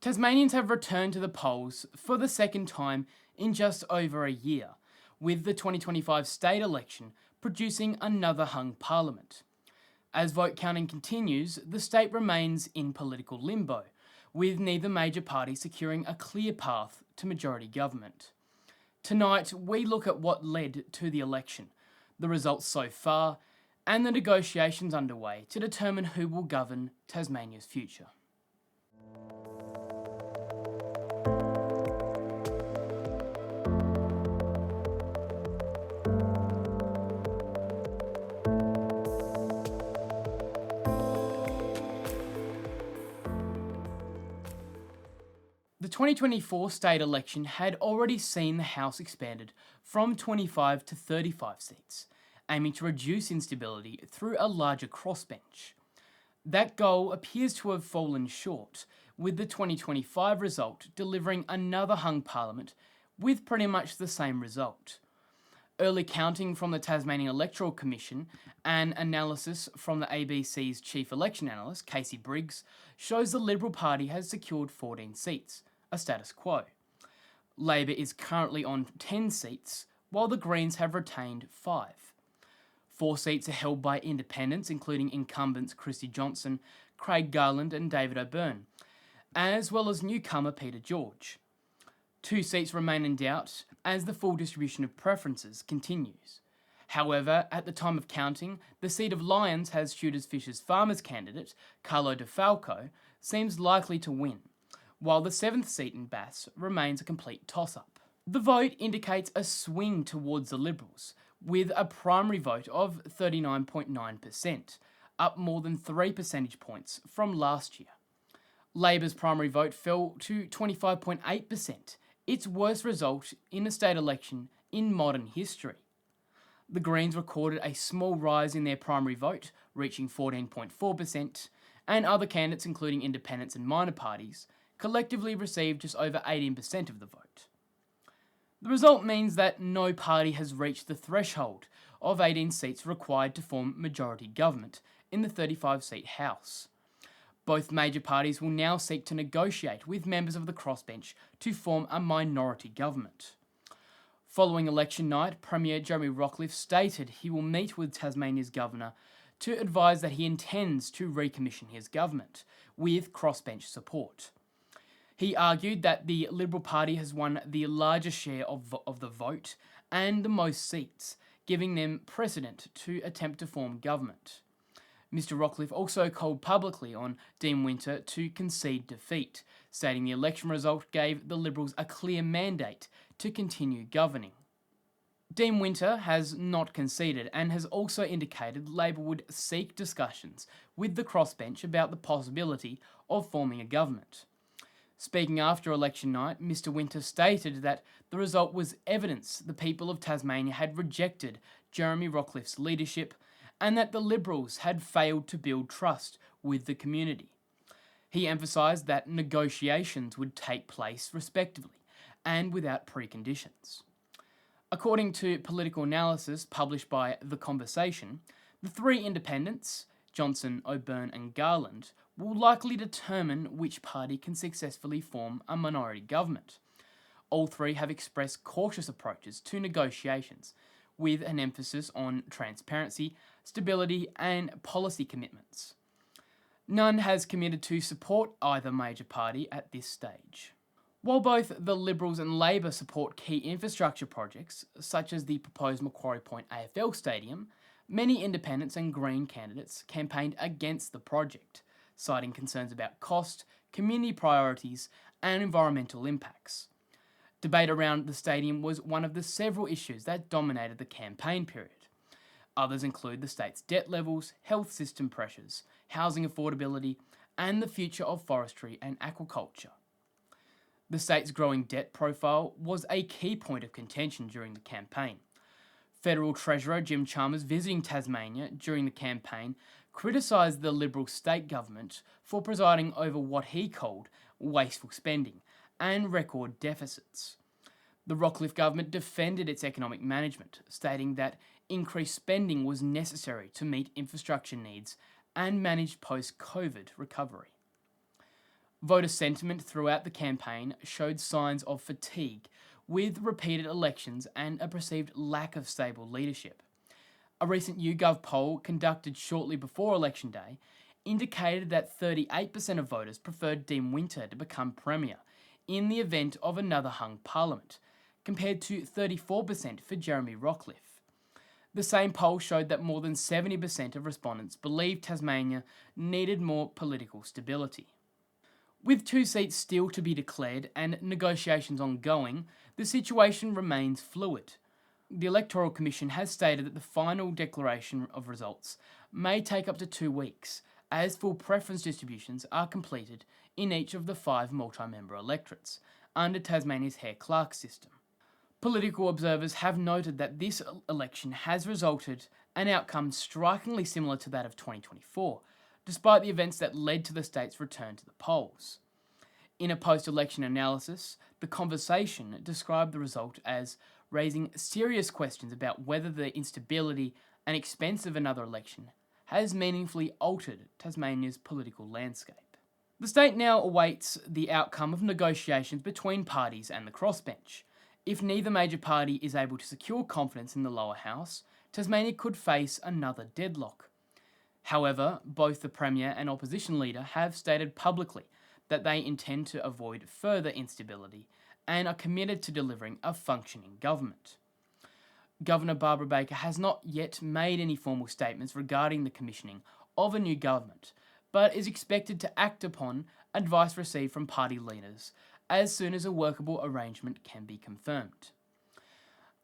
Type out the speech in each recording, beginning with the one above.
Tasmanians have returned to the polls for the second time in just over a year, with the 2025 state election producing another hung parliament. As vote counting continues, the state remains in political limbo, with neither major party securing a clear path to majority government. Tonight, we look at what led to the election, the results so far, and the negotiations underway to determine who will govern Tasmania's future. The 2024 state election had already seen the House expanded from 25 to 35 seats, aiming to reduce instability through a larger crossbench. That goal appears to have fallen short, with the 2025 result delivering another hung parliament with pretty much the same result. Early counting from the Tasmanian Electoral Commission and analysis from the ABC's chief election analyst, Casey Briggs, shows the Liberal Party has secured 14 seats, a status quo. Labor is currently on 10 seats, while the Greens have retained 5. 4 seats are held by independents, including incumbents Christy Johnson, Craig Garland and David O'Byrne, as well as newcomer Peter George. 2 seats remain in doubt as the full distribution of preferences continues. However, at the time of counting, the seat of Lyons has Shooters Fisher's Farmers candidate, Carlo De Falco, seems likely to win, while the 7th seat in Bass remains a complete toss-up. The vote indicates a swing towards the Liberals, with a primary vote of 39.9%, up more than 3 percentage points from last year. Labor's primary vote fell to 25.8%, its worst result in a state election in modern history. The Greens recorded a small rise in their primary vote, reaching 14.4%, and other candidates, including independents and minor parties, collectively received just over 18% of the vote. The result means that no party has reached the threshold of 18 seats required to form majority government in the 35-seat House. Both major parties will now seek to negotiate with members of the crossbench to form a minority government. Following election night, Premier Jeremy Rockliff stated he will meet with Tasmania's governor to advise that he intends to recommission his government with crossbench support. He argued that the Liberal Party has won the largest share of the vote and the most seats, giving them precedent to attempt to form government. Mr Rockliff also called publicly on Dean Winter to concede defeat, stating the election result gave the Liberals a clear mandate to continue governing. Dean Winter has not conceded and has also indicated Labor would seek discussions with the crossbench about the possibility of forming a government. Speaking after election night, Mr Winter stated that the result was evidence the people of Tasmania had rejected Jeremy Rockliff's leadership and that the Liberals had failed to build trust with the community. He emphasised that negotiations would take place respectively and without preconditions. According to political analysis published by The Conversation, the 3 independents, Johnson, O'Byrne and Garland, will likely determine which party can successfully form a minority government. All 3 have expressed cautious approaches to negotiations, with an emphasis on transparency, stability and policy commitments. None has committed to support either major party at this stage. While both the Liberals and Labor support key infrastructure projects, such as the proposed Macquarie Point AFL Stadium, many independents and Green candidates campaigned against the project, citing concerns about cost, community priorities and environmental impacts. Debate around the stadium was one of the several issues that dominated the campaign period. Others include the state's debt levels, health system pressures, housing affordability, and the future of forestry and aquaculture. The state's growing debt profile was a key point of contention during the campaign. Federal Treasurer Jim Chalmers, visiting Tasmania during the campaign, criticised the Liberal state government for presiding over what he called wasteful spending and record deficits. The Rockliff government defended its economic management, stating that increased spending was necessary to meet infrastructure needs and manage post-COVID recovery. Voter sentiment throughout the campaign showed signs of fatigue, with repeated elections and a perceived lack of stable leadership. A recent YouGov poll conducted shortly before Election Day indicated that 38% of voters preferred Dean Winter to become Premier in the event of another hung parliament, compared to 34% for Jeremy Rockliff. The same poll showed that more than 70% of respondents believed Tasmania needed more political stability. With 2 seats still to be declared and negotiations ongoing, the situation remains fluid. The Electoral Commission has stated that the final declaration of results may take up to 2 weeks, as full preference distributions are completed in each of the 5 multi-member electorates under Tasmania's Hare-Clark system. Political observers have noted that this election has resulted in an outcome strikingly similar to that of 2024, despite the events that led to the state's return to the polls. In a post-election analysis, The Conversation described the result as raising serious questions about whether the instability and expense of another election has meaningfully altered Tasmania's political landscape. The state now awaits the outcome of negotiations between parties and the crossbench. If neither major party is able to secure confidence in the lower house, Tasmania could face another deadlock. However, both the Premier and opposition leader have stated publicly that they intend to avoid further instability and are committed to delivering a functioning government. Governor Barbara Baker has not yet made any formal statements regarding the commissioning of a new government, but is expected to act upon advice received from party leaders as soon as a workable arrangement can be confirmed.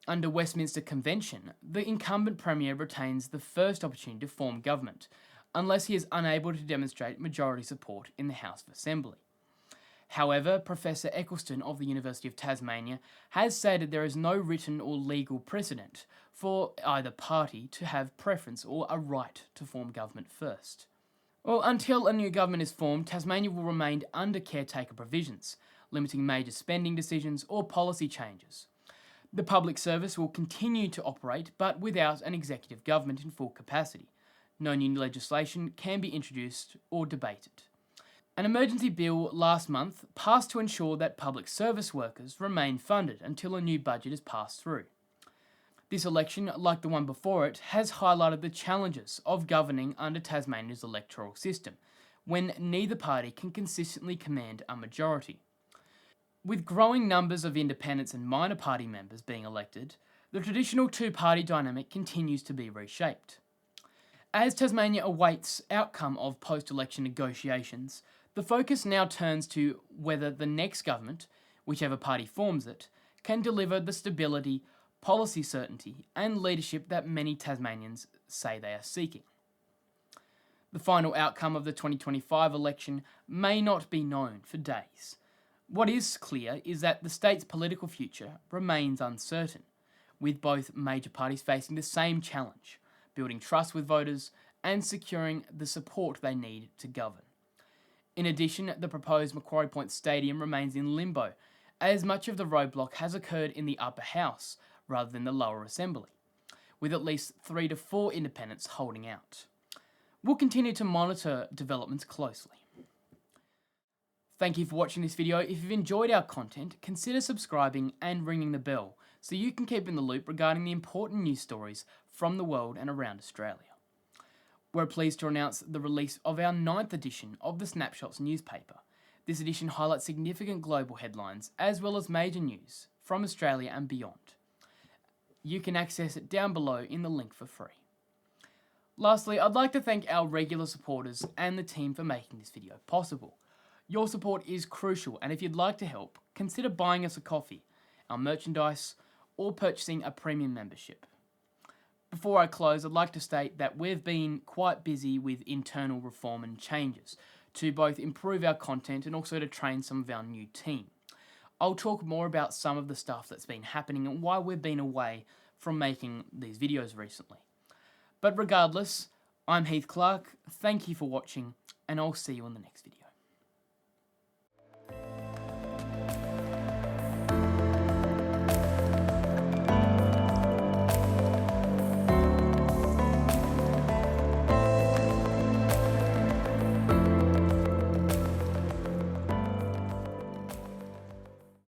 Under Westminster Convention, the incumbent Premier retains the first opportunity to form government, unless he is unable to demonstrate majority support in the House of Assembly. However, Professor Eccleston of the University of Tasmania has stated there is no written or legal precedent for either party to have preference or a right to form government first. Well, until a new government is formed, Tasmania will remain under caretaker provisions, limiting major spending decisions or policy changes. The public service will continue to operate, but without an executive government in full capacity. No new legislation can be introduced or debated. An emergency bill last month passed to ensure that public service workers remain funded until a new budget is passed through. This election, like the one before it, has highlighted the challenges of governing under Tasmania's electoral system, when neither party can consistently command a majority. With growing numbers of independents and minor party members being elected, the traditional two-party dynamic continues to be reshaped. As Tasmania awaits outcome of post-election negotiations, the focus now turns to whether the next government, whichever party forms it, can deliver the stability, policy certainty, and leadership that many Tasmanians say they are seeking. The final outcome of the 2025 election may not be known for days. What is clear is that the state's political future remains uncertain, with both major parties facing the same challenge, building trust with voters and securing the support they need to govern. In addition, the proposed Macquarie Point Stadium remains in limbo, as much of the roadblock has occurred in the upper house rather than the lower assembly, with at least 3 to 4 independents holding out. We'll continue to monitor developments closely. Thank you for watching this video. If you've enjoyed our content, consider subscribing and ringing the bell so you can keep in the loop regarding the important news stories from the world and around Australia. We're pleased to announce the release of our 9th edition of the Snapshots newspaper. This edition highlights significant global headlines as well as major news from Australia and beyond. You can access it down below in the link for free. Lastly, I'd like to thank our regular supporters and the team for making this video possible. Your support is crucial, and if you'd like to help, consider buying us a coffee, our merchandise, or purchasing a premium membership. Before I close, I'd like to state that we've been quite busy with internal reform and changes to both improve our content and also to train some of our new team. I'll talk more about some of the stuff that's been happening and why we've been away from making these videos recently. But regardless, I'm Hare-Clark, thank you for watching, and I'll see you in the next video.